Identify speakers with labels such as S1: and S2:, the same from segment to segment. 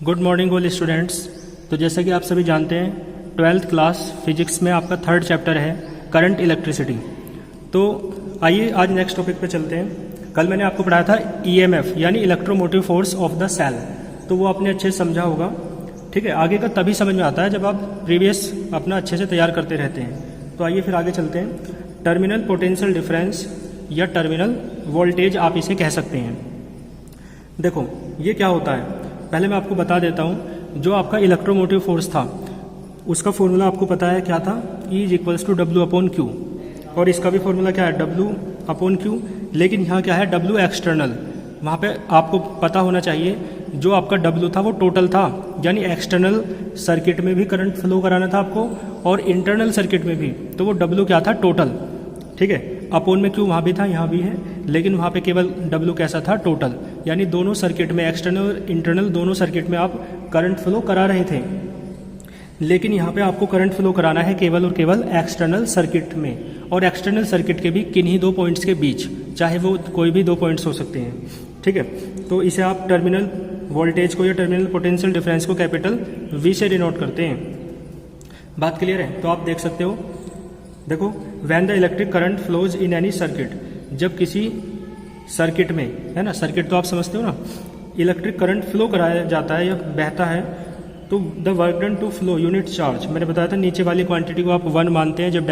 S1: Good morning all students. तो जैसा कि आप सभी जानते हैं 12th क्लास फिजिक्स में आपका 3rd चैप्टर है करंट इलेक्ट्रिसिटी। तो आइए आज नेक्स्ट टॉपिक पे चलते हैं। कल मैंने आपको पढ़ाया था ईएमएफ यानी electromotive force of the cell, तो वो आपने अच्छे से समझा होगा। ठीक है, आगे का तभी समझ में आता है जब आप प्रीवियस अपना अच्छे से तैयार करते रहते हैं। तो आइए फिर आगे चलते हैं। टर्मिनल पोटेंशियल डिफरेंस या टर्मिनल वोल्टेज आप इसे कह सकते हैं। देखो ये क्या होता है, पहले मैं आपको बता देता हूँ। जो आपका इलेक्ट्रोमोटिव फोर्स था उसका फॉर्मूला आपको पता है क्या था, E = W/Q, और इसका भी फॉर्मूला क्या है W/Q। लेकिन यहाँ क्या है W एक्सटर्नल। वहाँ पे आपको पता होना चाहिए जो आपका W था वो टोटल था, यानी एक्सटर्नल सर्किट में भी करंट फ्लो कराना था आपको और इंटरनल सर्किट में भी, तो वो W क्या था, टोटल। ठीक है, अपॉन में Q वहाँ भी था यहाँ भी है, लेकिन वहाँ पे केवल W कैसा था, टोटल। यानी दोनों सर्किट में एक्सटर्नल और इंटरनल दोनों सर्किट में आप करंट फ्लो करा रहे थे, लेकिन यहाँ पे आपको करंट फ्लो कराना है केवल और केवल एक्सटर्नल सर्किट में, और एक्सटर्नल सर्किट के भी किन्हीं दो पॉइंट्स के बीच, चाहे वो कोई भी दो पॉइंट्स हो सकते हैं। ठीक है, तो इसे आप टर्मिनल वोल्टेज को या टर्मिनल पोटेंशियल डिफरेंस को कैपिटल V से डिनोट करते हैं। बात क्लियर है? तो आप देख सकते हो, देखो when the electric current flows in any circuit, जब किसी सर्किट में, है ना, सर्किट तो आप समझते हो ना, इलेक्ट्रिक करंट फ्लो कराया जाता है या बहता है, तो the work done to flow unit charge, मैंने बताया था नीचे वाली क्वांटिटी को आप 1 मानते हैं जब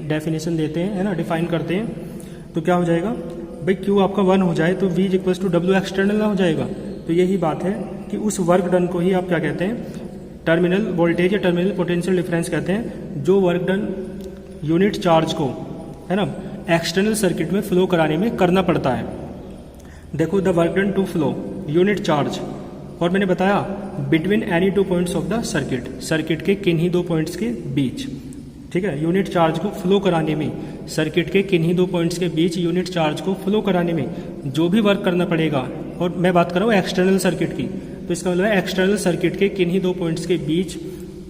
S1: डेफिनेशन देते हैं, है ना, डिफाइन करते हैं, तो क्या हो जाएगा भाई, Q आपका 1 हो जाए तो V = W एक्सटर्नल ना हो जाएगा। तो यही बात है कि उस वर्क डन को ही आप क्या कहते हैं, टर्मिनल वोल्टेज या टर्मिनल पोटेंशियल डिफरेंस कहते हैं। जो वर्क डन यूनिट चार्ज को, है ना, एक्सटर्नल सर्किट में फ्लो कराने में करना पड़ता है। देखो the work done to flow unit charge, और मैंने बताया between any 2 points of the circuit, circuit के किन्हीं 2 पॉइंट्स के बीच। ठीक है, यूनिट चार्ज को फ्लो कराने में, सर्किट के किन्हीं 2 पॉइंट्स के बीच यूनिट चार्ज को फ्लो कराने में जो भी वर्क करना पड़ेगा, और मैं बात कर रहा हूँ एक्सटर्नल सर्किट की, तो इसका मतलब है एक्सटर्नल सर्किट के किन्हीं 2 पॉइंट्स के बीच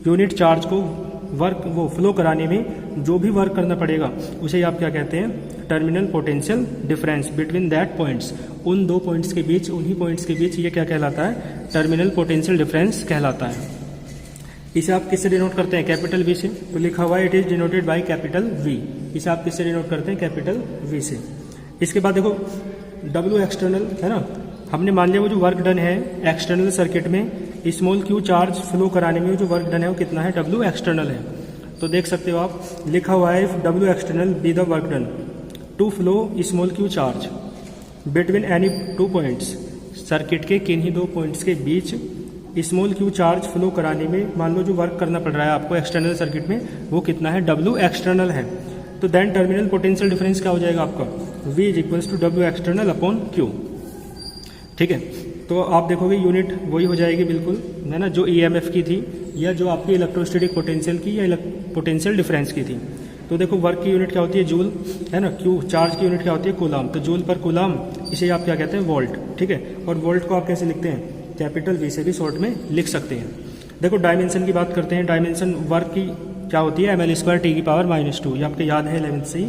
S1: यूनिट चार्ज को वो फ्लो कराने में जो भी वर्क करना पड़ेगा उसे आप क्या कहते हैं, terminal potential difference between that points, उन 2 पॉइंट्स के बीच, उन्हीं पॉइंट्स के बीच, ये क्या कहलाता है, टर्मिनल पोटेंशियल डिफरेंस कहलाता है। इसे आप किससे डिनोट करते हैं, कैपिटल V से। तो लिखा हुआ है it is denoted by capital V। इसे आप किससे डिनोट करते हैं, कैपिटल V से। इसके बाद देखो W एक्सटर्नल, है ना, हमने मान लिया वो जो वर्क डन है एक्सटर्नल सर्किट में स्मॉल Q चार्ज फ्लो कराने में जो वर्क डन है वो कितना है, W एक्सटर्नल है। तो देख सकते हो आप, लिखा हुआ है W external be the work done to flow small Q charge between any 2 points, circuit के किन्हीं 2 पॉइंट्स के बीच स्मॉल Q चार्ज फ्लो कराने में मान लो जो वर्क करना पड़ रहा है आपको एक्सटर्नल सर्किट में, वो कितना है, W एक्सटर्नल है। तो देन टर्मिनल पोटेंशियल डिफरेंस क्या हो जाएगा आपका, V = W external upon Q। ठीक है, तो आप देखोगे यूनिट वही हो जाएगी बिल्कुल, है ना, जो EMF की थी या जो आपकी इलेक्ट्रोस्टैटिक पोटेंशियल की या पोटेंशियल डिफरेंस की थी। तो देखो वर्क की यूनिट क्या होती है, जूल, है ना, Q चार्ज की यूनिट क्या होती है, कूलाम। तो जूल पर कूलाम, इसे आप क्या कहते हैं, वोल्ट। ठीक है, और वोल्ट को आप कैसे लिखते हैं, कैपिटल V से भी शॉर्ट में लिख सकते हैं। देखो डायमेंशन की बात करते हैं। डायमेंशन वर्क की क्या होती है, ml² T⁻²। ये आपको याद है 11th से ही।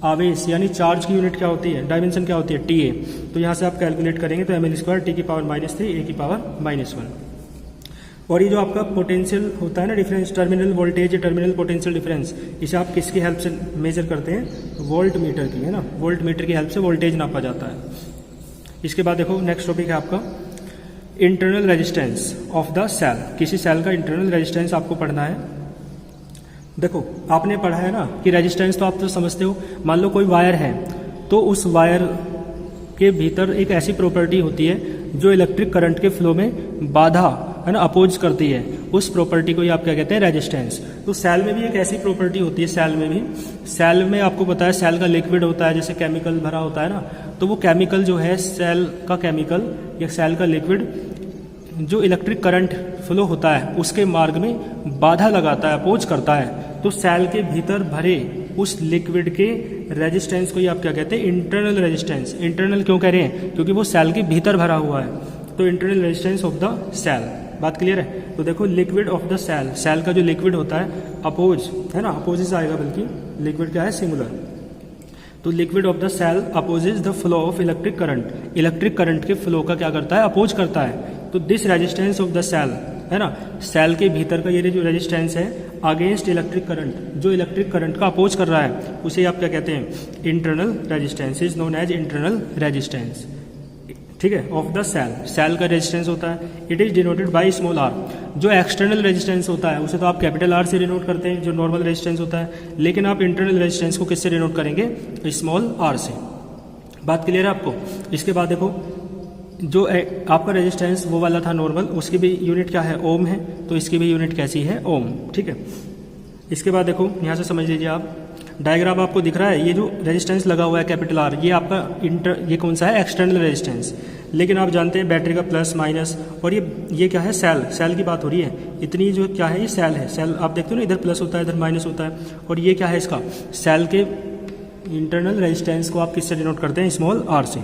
S1: आवेश यानी चार्ज की यूनिट क्या होती है, डायमेंशन क्या होती है, TA। तो यहाँ से आप कैलकुलेट करेंगे तो ml² T⁻³ A⁻⁻1। और ये जो आपका पोटेंशियल होता है ना डिफरेंस, टर्मिनल वोल्टेज या टर्मिनल पोटेंशियल डिफरेंस, इसे आप किसकी हेल्प से मेजर करते हैं, वोल्ट मीटर की, है ना, वोल्ट मीटर की हेल्प से वोल्टेज नापा जाता है। इसके बाद देखो नेक्स्ट टॉपिक है आपका internal resistance of the cell. किसी सेल का इंटरनल रेजिस्टेंस आपको पढ़ना है। देखो आपने पढ़ा है ना कि रेजिस्टेंस तो आप तो समझते हो, मान लो कोई वायर है तो उस वायर के भीतर एक ऐसी प्रॉपर्टी होती है जो इलेक्ट्रिक करंट के फ्लो में बाधा, है ना, अपोज करती है, उस प्रॉपर्टी को ही आप क्या कहते हैं, रेजिस्टेंस। तो सेल में भी एक ऐसी प्रॉपर्टी होती है, सेल में भी, सेल में आपको पता है सेल का लिक्विड होता है, जैसे केमिकल भरा होता है ना, तो वो केमिकल जो है, सेल का केमिकल या सेल का लिक्विड जो इलेक्ट्रिक करंट फ्लो होता है उसके मार्ग में बाधा लगाता है, अपोज करता है। तो सेल के भीतर भरे उस लिक्विड के रेजिस्टेंस को ही आप क्या कहते हैं, इंटरनल रेजिस्टेंस। इंटरनल क्यों कह रहे हैं, क्योंकि वो सेल के भीतर भरा हुआ है, तो internal resistance of the cell. बात क्लियर है? तो देखो liquid of the cell, cell का जो लिक्विड होता है अपोज, है ना, अपोजिस आएगा, बल्कि लिक्विड क्या है, सिंगुलर। तो liquid of the cell opposes the flow of electric current, electric current के फ्लो का क्या करता है, अपोज करता है। तो this resistance of the cell, है ना, सेल के भीतर का ये जो रेजिस्टेंस है अगेंस्ट इलेक्ट्रिक करंट, जो इलेक्ट्रिक करंट का अपोज कर रहा है, उसे आप क्या कहते हैं, internal resistance, is known as internal resistance, ठीक है, ऑफ द सेल। सेल का रेजिस्टेंस होता है, it is denoted by small R. जो एक्सटर्नल रेजिस्टेंस होता है उसे तो आप कैपिटल आर से डिनोट करते हैं, जो नॉर्मल रेजिस्टेंस होता है, लेकिन आप इंटरनल रेजिस्टेंस को किससे डिनोट करेंगे, स्मॉल आर से। बात क्लियर है आपको। इसके बाद देखो, जो आपका रेजिस्टेंस वो वाला था नॉर्मल, उसकी भी यूनिट क्या है, ओम है, तो इसकी भी यूनिट कैसी है, ओम, ठीक है। इसके बाद देखो यहाँ से समझ लीजिए आप, डायग्राम आपको दिख रहा है, ये जो रेजिस्टेंस लगा हुआ है कैपिटल आर, ये आपका ये कौन सा है, एक्सटर्नल रेजिस्टेंस। लेकिन आप जानते हैं बैटरी का प्लस माइनस, और ये क्या है, सेल की बात हो रही है, इतनी जो क्या है ये सेल है। सेल आप देखते हो ना, इधर प्लस होता है इधर माइनस होता है, और ये क्या है इसका, सेल के इंटरनल रेजिस्टेंस को आप किससे डिनोट करते हैं, स्मॉल आर से,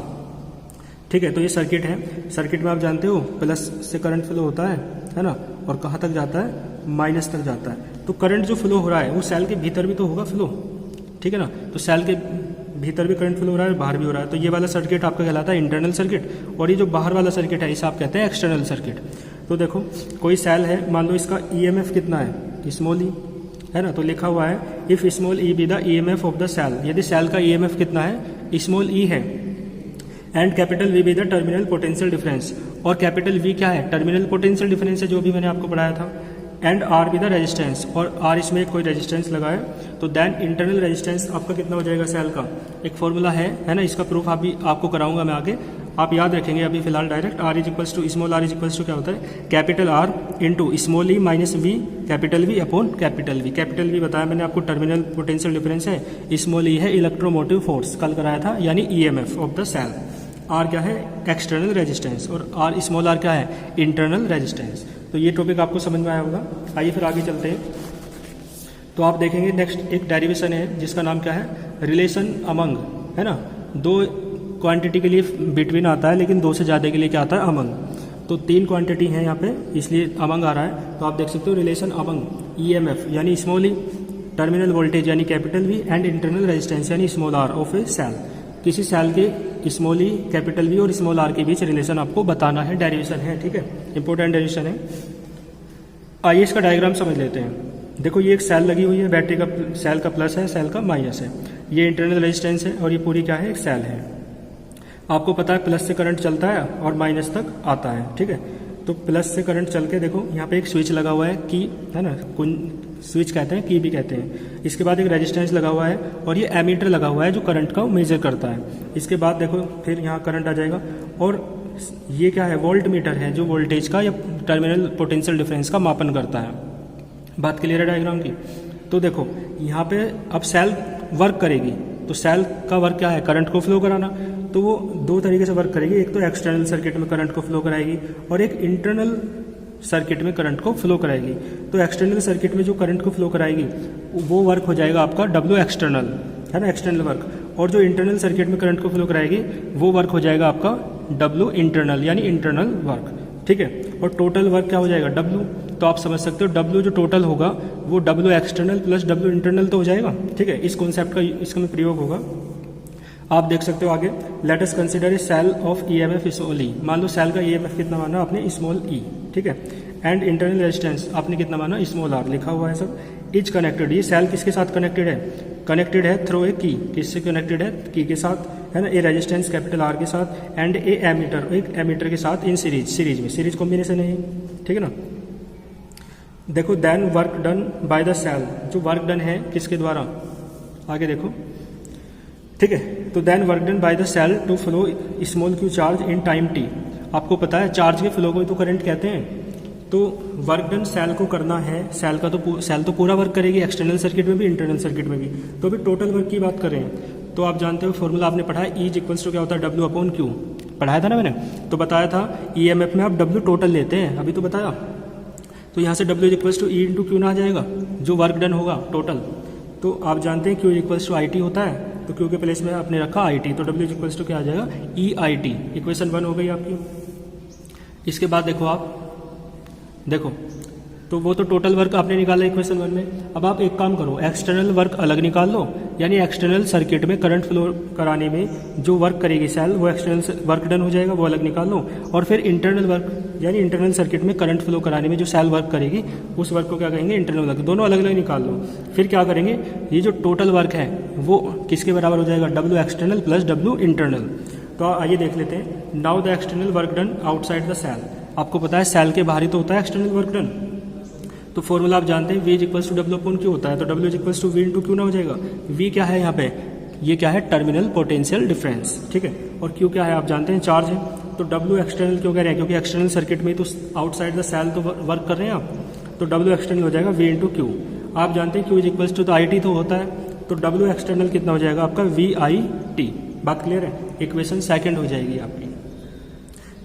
S1: ठीक है। तो ये सर्किट है, सर्किट में आप जानते हो प्लस से करंट फ्लो होता है ना, और कहाँ तक जाता है, माइनस तक जाता है। तो करंट जो फ्लो हो रहा है वो सेल के भीतर भी तो होगा फ्लो, ठीक है ना, तो सेल के भीतर भी करंट फ्लो हो रहा है, बाहर भी हो रहा है। तो ये वाला सर्किट आपका कहलाता है इंटरनल सर्किट, और ये जो बाहर वाला सर्किट है इसे आप कहते हैं एक्सटर्नल सर्किट। तो देखो कोई सेल है, मान लो इसका ईएमएफ कितना है, स्मॉल ई, है ना, तो लिखा हुआ है if small E be the EMF of the cell, यदि सेल का ईएमएफ कितना है, स्मॉल ई है, and capital V be the terminal potential difference, और कैपिटल वी क्या है, टर्मिनल पोटेंशियल डिफरेंस है, जो भी मैंने आपको पढ़ाया था, and R be the resistance, और आर इसमें कोई रेजिस्टेंस लगा है, तो देन इंटरनल रेजिस्टेंस आपका कितना हो जाएगा सेल का। एक फॉर्मूला है ना, इसका प्रूफ आपको कराऊंगा मैं आगे, आप याद रखेंगे अभी फिलहाल direct. R is equals to small R is equals to क्या होता है, capital R into small E minus V capital V upon capital V. Capital V बताया मैंने आपको टर्मिनल पोटेंशियल डिफरेंस है, स्मॉल ई है इलेक्ट्रोमोटिव फोर्स, कल कराया था, यानी EMF of the cell. R क्या है, एक्सटर्नल रेजिस्टेंस, और आर स्मॉल आर क्या है, इंटरनल रेजिस्टेंस। तो ये टॉपिक आपको समझ में आया होगा। आइए फिर आगे चलते हैं। तो आप देखेंगे नेक्स्ट एक डेरिवेशन है जिसका नाम क्या है, रिलेशन अमंग, है ना, दो क्वांटिटी के लिए बिटवीन आता है, लेकिन दो से ज़्यादा के लिए क्या आता है, अमंग। तो तीन क्वांटिटी हैं यहाँ पे, इसलिए अमंग आ रहा है। तो आप देख सकते हो रिलेशन अमंग ईएमएफ यानी स्मॉल ई, टर्मिनल वोल्टेज यानी capital V, and internal resistance यानी small R of a cell. किसी सेल के स्मॉल ई, कैपिटल वी और स्मॉल आर के बीच रिलेशन आपको बताना है, डेरिवेशन है, ठीक है, इंपॉर्टेंट डेरिवेशन है। आइए इसका डायग्राम समझ लेते हैं। देखो ये एक सेल लगी हुई है, बैटरी का सेल का प्लस है, सेल का माइनस है, ये इंटरनल रेजिस्टेंस है, और ये पूरी क्या है, एक सेल है। आपको पता है प्लस से करंट चलता है और माइनस तक आता है, ठीक है। तो प्लस से करंट चल के देखो यहाँ पे एक स्विच लगा हुआ है, की है ना, स्विच कहते हैं, की भी कहते हैं। इसके बाद एक रेजिस्टेंस लगा हुआ है, और ये एमीटर लगा हुआ है जो करंट का मेजर करता है। इसके बाद देखो फिर यहाँ करंट आ जाएगा, और ये क्या है, वोल्ट मीटर है जो वोल्टेज का या टर्मिनल पोटेंशियल डिफरेंस का मापन करता है। बात क्लियर है डायग्राम की। तो देखो यहाँ पे अब सेल वर्क करेगी, तो सेल का वर्क क्या है, करंट को फ्लो कराना। तो वो दो तरीके से वर्क करेगी, एक तो एक्सटर्नल सर्किट में करंट को फ्लो कराएगी, और एक इंटरनल सर्किट में करंट को फ्लो कराएगी। तो एक्सटर्नल सर्किट में जो करंट को फ्लो कराएगी वो वर्क हो जाएगा आपका डब्ल्यू एक्सटर्नल, है ना, एक्सटर्नल वर्क। और जो इंटरनल सर्किट में करंट को फ्लो कराएगी वो वर्क हो जाएगा आपका डब्ल्यू इंटरनल, यानी इंटरनल वर्क, ठीक है। और टोटल वर्क क्या हो जाएगा, डब्ल्यू। तो आप समझ सकते हो डब्ल्यू जो टोटल होगा वो W external plus W internal तो हो जाएगा, ठीक है। इस कॉन्सेप्ट का इसका प्रयोग होगा। आप देख सकते हो आगे, let us consider a cell of EMF small E. मान लो सेल का ईएमएफ कितना माना आपने, स्मॉल ई, ठीक है। एंड इंटरनल रेजिस्टेंस आपने कितना माना, स्मॉल आर, लिखा हुआ है सब। इज कनेक्टेड, ये सेल किसके साथ कनेक्टेड है, कनेक्टेड है थ्रू ए की, किससे कनेक्टेड है, की के साथ, है ना, ए रेजिस्टेंस कैपिटल आर के साथ, एंड ए एमीटर, एक एमीटर के साथ इन सीरीज में, सीरीज कॉम्बिनेशन है, ठीक है ना। देखो then work done by the cell, जो वर्क डन है किसके द्वारा, आगे देखो, ठीक है। तो then work done by the cell to flow small Q charge in time T. आपको पता है चार्ज के फ्लो को तो करंट कहते हैं। तो वर्क डन सेल को करना है, सेल तो पूरा वर्क करेगी, एक्सटर्नल सर्किट में भी इंटरनल सर्किट में भी। तो अभी टोटल वर्क की बात करें तो आप जानते हो फॉर्मूला आपने पढ़ा है, E इक्वल्स टू क्या होता है, डब्ल्यू अपॉन क्यू, पढ़ाया था ना मैंने। तो बताया था ईएमएफ में आप डब्ल्यू टोटल लेते हैं, अभी तो बताया। तो यहाँ से W equals to E into Q ना आ जाएगा, जो वर्क डन होगा टोटल। तो आप जानते हैं Q equals to I T होता है, तो क्यू के प्लेस में आपने रखा आई टी, तो डब्ल्यू इक्वल्स टू क्या आ जाएगा, ई आई टी। इक्वेशन 1 हो गई आपकी। इसके बाद देखो आप, देखो तो वो तो टोटल वर्क आपने निकाला इक्वेशन 1 में। अब आप एक काम करो, एक्सटर्नल वर्क अलग निकाल लो, यानी एक्सटर्नल सर्किट में करंट फ्लो कराने में जो वर्क करेगी सेल, वो एक्सटर्नल वर्क डन हो जाएगा, वो अलग निकाल लो। और फिर इंटरनल वर्क यानी इंटरनल सर्किट में करंट फ्लो कराने में जो सेल वर्क करेगी उस वर्क को क्या कहेंगे, इंटरनल वर्क। दोनों अलग अलग निकाल लो। फिर क्या करेंगे, ये जो टोटल वर्क है वो किसके बराबर हो जाएगा, W external plus W internal. तो आइए देख लेते हैं। Now the external work done outside the cell. आपको पता है सेल के बाहर ही तो होता है एक्सटर्नल वर्क डन। तो फॉर्मूला आप जानते हैं, V equals to W upon Q होता है। तो W equals to V into Q ना हो जाएगा। V क्या है यहाँ पे, ये क्या है, टर्मिनल पोटेंशियल डिफरेंस, ठीक है। और Q क्या है आप जानते हैं, चार्ज है। तो W एक्सटर्नल क्यों कह रहे हैं, क्योंकि एक्सटर्नल सर्किट में तो आउटसाइड द सेल तो वर्क कर रहे हैं आप। तो W एक्सटर्नल हो जाएगा V इंटू क्यू। आप जानते हैं Q इक्वल्स टू तो IT तो होता है। तो W एक्सटर्नल कितना हो जाएगा आपका, VIT। बात क्लियर है, इक्वेशन सेकंड हो जाएगी आपकी।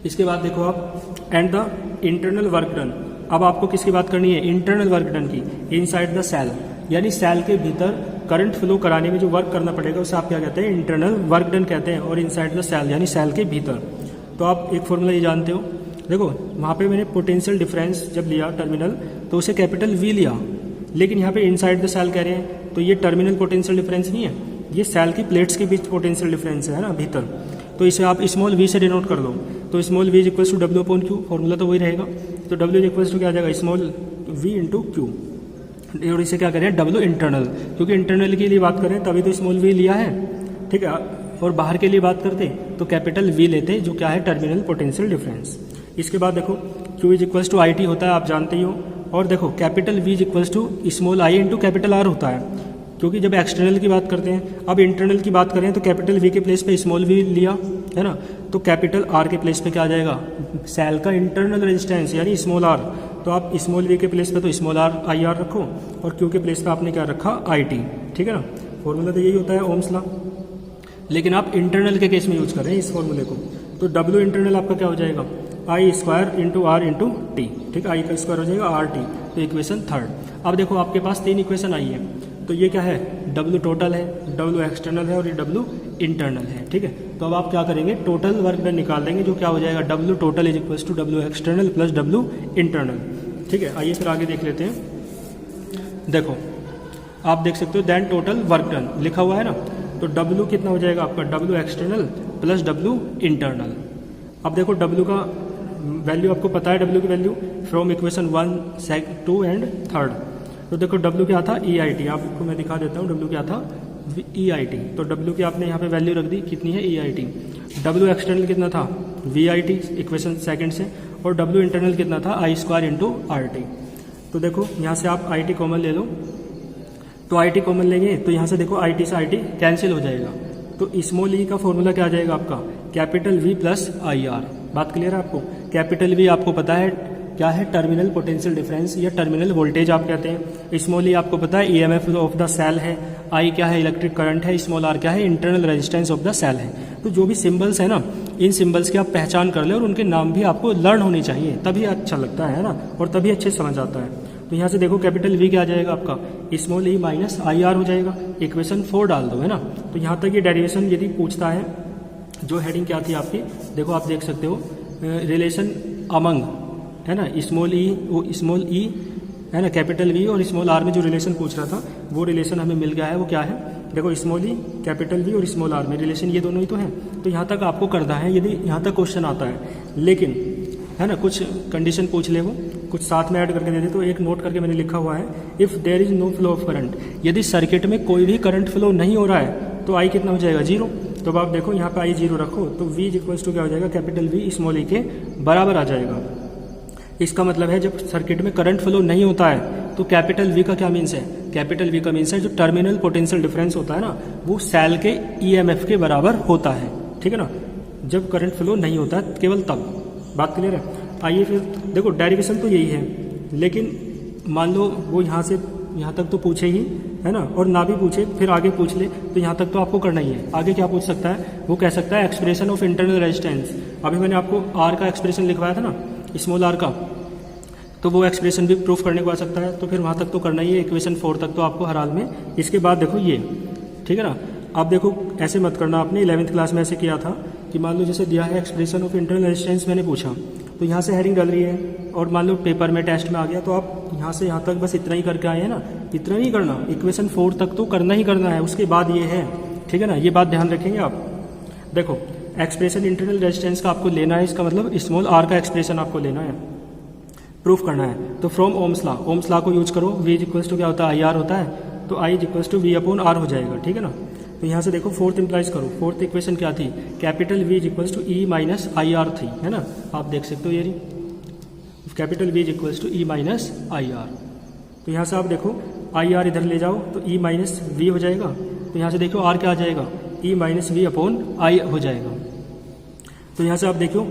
S1: इसके बाद देखो आप, and the internal work done. अब आपको किसकी बात करनी है, इंटरनल वर्क डन की, इनसाइड द सेल, यानी सेल के भीतर करंट फ्लो कराने में जो वर्क करना पड़ेगा उसे आप क्या कहते हैं, इंटरनल वर्क डन कहते हैं। और इनसाइड द सेल यानी सेल के भीतर। तो आप एक फॉर्मूला ये जानते हो, देखो वहाँ पे मैंने पोटेंशियल डिफरेंस जब लिया टर्मिनल तो उसे कैपिटल V लिया, लेकिन यहाँ पे इनसाइड द सेल कह रहे हैं तो ये टर्मिनल पोटेंशियल डिफरेंस नहीं है, ये सेल की प्लेट्स के बीच पोटेंशियल डिफरेंस है ना भीतर। तो इसे आप स्मॉल v से डिनोट कर दो। तो small v equals to W upon Q, formula तो वही रहेगा। तो w इक्वल्स टू क्या आ जाएगा, स्मॉल v इंटू क्यू। और इसे क्या करें, W इंटरनल, क्योंकि इंटरनल के लिए बात करें तभी तो स्मॉल v लिया है, ठीक है। और बाहर के लिए बात करते तो कैपिटल V लेते, जो क्या है, टर्मिनल पोटेंशियल डिफरेंस। इसके बाद देखो Q is equals to IT होता है, आप जानते ही हो। और देखो capital V is equals to small I into capital R होता है, क्योंकि जब एक्सटर्नल की बात करते हैं, अब इंटरनल की बात करें तो कैपिटल V के प्लेस पे स्मॉल v लिया है ना, तो कैपिटल R के प्लेस पे क्या आ जाएगा, सेल का इंटरनल रेजिस्टेंस यानी स्मॉल r। तो आप स्मॉल v के प्लेस पे तो स्मॉल r IR रखो, और Q के प्लेस पे आपने क्या रखा, IT, ठीक है ना। फॉर्मूला तो यही होता है, ओम्स लॉ। लेकिन आप इंटरनल के केस में यूज कर रहे हैं इस फॉर्मूले को। तो W इंटरनल आपका क्या हो जाएगा, I square into R into T, ठीक है। I का स्क्वायर हो जाएगा RT। तो इक्वेशन थर्ड। अब देखो आपके पास 3 इक्वेशन आई है। तो ये क्या है, W टोटल है, W एक्सटर्नल है और ये W इंटरनल है, ठीक है। तो अब आप क्या करेंगे, टोटल वर्क डन निकाल देंगे, जो क्या हो जाएगा, W total is equals to W external plus W internal, ठीक है। आइए फिर आगे देख लेते हैं। देखो आप देख सकते हो, देन टोटल वर्क डन लिखा हुआ है ना। तो W कितना हो जाएगा आपका, W external plus W internal. अब देखो W का वैल्यू आपको पता है, W की वैल्यू फ्रॉम इक्वेशन 1, 2 एंड 3। तो देखो W क्या था, EIT। आपको मैं दिखा देता हूँ W क्या था, EIT। तो W की आपने यहाँ पे वैल्यू रख दी, कितनी है, EIT। W एक्सटर्नल कितना था, VIT इक्वेशन सेकंड से, और W इंटरनल कितना था, I स्क्वायर इंटू RT। तो देखो यहाँ से आप IT कॉमन ले लो। तो IT कॉमन लेंगे तो यहाँ से देखो IT से IT कैंसिल हो जाएगा। तो स्मॉल e का फॉर्मूला क्या आ जाएगा आपका, कैपिटल V प्लस IR। बात क्लियर है आपको। कैपिटल V आपको पता है क्या है, टर्मिनल पोटेंशियल डिफरेंस या टर्मिनल वोल्टेज आप कहते हैं। स्मॉल ई आपको पता है EMF ऑफ द सेल है। I क्या है, इलेक्ट्रिक करंट है। स्मॉल r क्या है, internal resistance of the cell है। तो जो भी सिंबल्स है ना, इन सिंबल्स की आप पहचान कर ले, और उनके नाम भी आपको लर्न होनी चाहिए, तभी अच्छा लगता है ना, और तभी अच्छे समझ आता है। तो यहाँ से देखो कैपिटल V क्या आ जाएगा आपका, स्मॉल e माइनस IR हो जाएगा। इक्वेशन 4 डाल दो, है ना। तो यहाँ तक ये डेरिवेशन यदि पूछता है, जो हेडिंग क्या थी आपकी, देखो आप देख सकते हो, रिलेशन अमंग, है ना, स्मॉल ई है ना, कैपिटल V और स्मॉल r में जो रिलेशन पूछ रहा था वो रिलेशन हमें मिल गया है। वो क्या है, देखो स्मॉल ई, कैपिटल V और स्मॉल r में रिलेशन ये दोनों ही तो हैं। तो यहाँ तक आपको करना है यदि यहाँ तक क्वेश्चन आता है। लेकिन है ना, कुछ कंडीशन पूछ ले, वो कुछ साथ में ऐड करके दे दे। तो एक नोट करके मैंने लिखा हुआ है, if there is no flow of current, यदि सर्किट में कोई भी करंट फ्लो नहीं हो रहा है तो I कितना हो जाएगा, 0। तो अब आप देखो यहाँ पे I 0 रखो, तो V इक्वल्स टू क्या हो जाएगा, कैपिटल V स्मॉल ई के बराबर आ जाएगा। इसका मतलब है जब सर्किट में करंट फ्लो नहीं होता है तो कैपिटल V का क्या मीन्स है, कैपिटल V का मीन्स है जो टर्मिनल पोटेंशियल डिफरेंस होता है ना, वो सेल के EMF के बराबर होता है, ठीक है ना। जब करंट फ्लो नहीं होता है केवल तब। बात क्लियर है। आइए फिर देखो, डेरिवेशन तो यही है, लेकिन मान लो वो यहाँ से यहाँ तक तो पूछे ही, है ना, और ना भी पूछे फिर आगे पूछ ले, तो यहाँ तक तो आपको करना ही है। आगे क्या पूछ सकता है, वो कह सकता है एक्सप्रेशन ऑफ इंटरनल रेजिस्टेंस। अभी मैंने आपको R का एक्सप्रेशन लिखवाया था ना, स्मॉल r का, तो वो एक्सप्रेशन भी प्रूफ करने को आ सकता है। तो फिर वहाँ तक तो करना ही है, इक्वेशन 4 तक तो आपको हर हाल में। इसके बाद देखो ये, ठीक है ना। अब देखो ऐसे मत करना, आपने 11th क्लास में ऐसे किया था कि मान लो जैसे दिया है एक्सप्रेशन ऑफ इंटरनल रेजिस्टेंस, मैंने पूछा तो यहाँ से हेडिंग डल रही है, और मान लो पेपर में टेस्ट में आ गया तो आप यहाँ से यहाँ तक बस इतना ही करके आए हैं ना, इतना नहीं करना, इक्वेशन 4 तक तो करना ही करना है। उसके बाद ये है, ठीक है ना, ये बात ध्यान रखेंगे आप। देखो एक्सप्रेशन इंटरनल रेजिस्टेंस का आपको लेना है, इसका मतलब स्मॉल आर का एक्सप्रेशन आपको लेना है, प्रूफ करना है। तो फ्रॉम ओम्स लॉ को यूज करो, V इक्वल्स टू क्या होता है, आई आर होता है, तो I equals to V upon R हो जाएगा, ठीक है ना। तो यहाँ से देखो फोर्थ इंप्लाइज करो, फोर्थ इक्वेशन क्या थी, capital V equals to E minus I R थी, है ना, आप देख सकते हो ये रही, capital V equals to E minus I R. तो यहाँ से आप देखो आई आर इधर ले जाओ तो E माइनस वी हो जाएगा, तो यहाँ से देखो आर क्या आ जाएगा, E minus V upon I हो जाएगा। तो यहाँ से आप देखो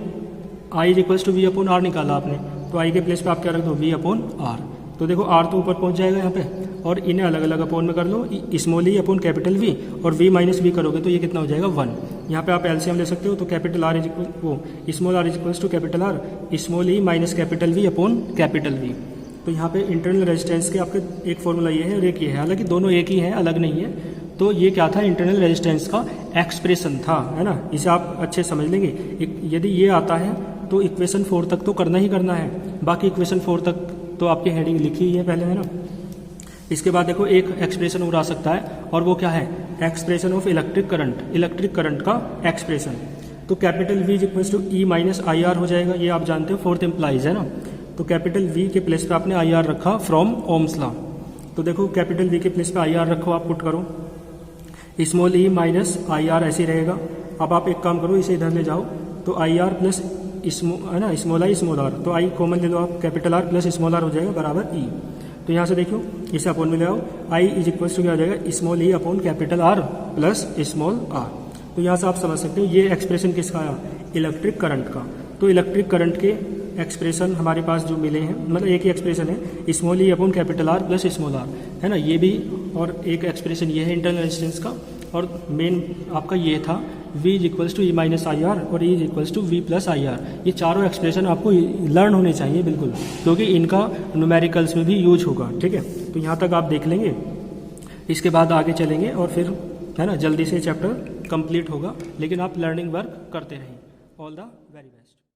S1: I equals to V upon R निकाला आपने, तो I के प्लेस पे आप क्या रख दो, V अपॉन आर। तो देखो R तो ऊपर पहुँच जाएगा यहाँ पे, और इन्हें अलग अलग अपॉन में कर लो, small E upon capital V, और V माइनस वी करोगे तो ये कितना हो जाएगा 1। यहाँ पे आप एलसीएम ले सकते हो, तो कैपिटल R इज इक्वल वो small r is equals to capital R small E minus capital V upon capital V। तो यहाँ पे इंटरनल रेजिस्टेंस के आपके एक फॉर्मूला ये है और एक ये है, हालांकि दोनों एक ही हैं, अलग नहीं है। तो ये क्या था, इंटरनल रेजिस्टेंस का एक्सप्रेशन था, है ना, इसे आप अच्छे समझ लेंगे। यदि ये आता है तो इक्वेशन 4 तक तो करना ही करना है, बाकी इक्वेशन 4 तक तो आपकी हेडिंग लिखी ही है पहले, है ना। इसके बाद देखो एक एक्सप्रेशन और आ सकता है, और वो क्या है, एक्सप्रेशन ऑफ इलेक्ट्रिक करंट का एक्सप्रेशन। तो capital V equals to E minus I R हो जाएगा, ये आप जानते हो, फोर्थ इम्प्लाइज है ना। तो कैपिटल V के प्लेस पे आपने आई आर रखा फ्रॉम ओम्स लॉ। तो देखो कैपिटल V के प्लेस पे आई आर रखो, आप पुट करो, small E minus I are ऐसे रहेगा। अब आप एक काम करो, इसे इधर ले जाओ, तो आई आर प्लस है ना, स्मॉल आई स्मॉल आर, तो आई कॉमन ले लो आप, capital R plus small R हो जाएगा बराबर ई। तो यहाँ से देखो इसे अपॉन में ले आओ, आई इज इक्वल्स टू क्या हो जाएगा, small E upon capital R plus small R. तो यहाँ से आप समझ सकते हो ये एक्सप्रेशन किसका आया, इलेक्ट्रिक करंट का। तो इलेक्ट्रिक करंट के एक्सप्रेशन हमारे पास जो मिले हैं, मतलब एक ही एक्सप्रेशन है, small E upon capital R plus small R, है ना, ये भी, और एक एक्सप्रेशन ये है इंटरनल रेजिस्टेंस का, और मेन आपका ये था V equals to E minus I R और E equals to V plus I R. ये चारों एक्सप्रेशन आपको लर्न होने चाहिए बिल्कुल, क्योंकि इनका न्यूमेरिकल्स में भी यूज होगा, ठीक है। तो यहाँ तक आप देख लेंगे, इसके बाद आगे चलेंगे और फिर, है ना, जल्दी से चैप्टर कंप्लीट होगा, लेकिन आप लर्निंग वर्क करते रहें। All the very best.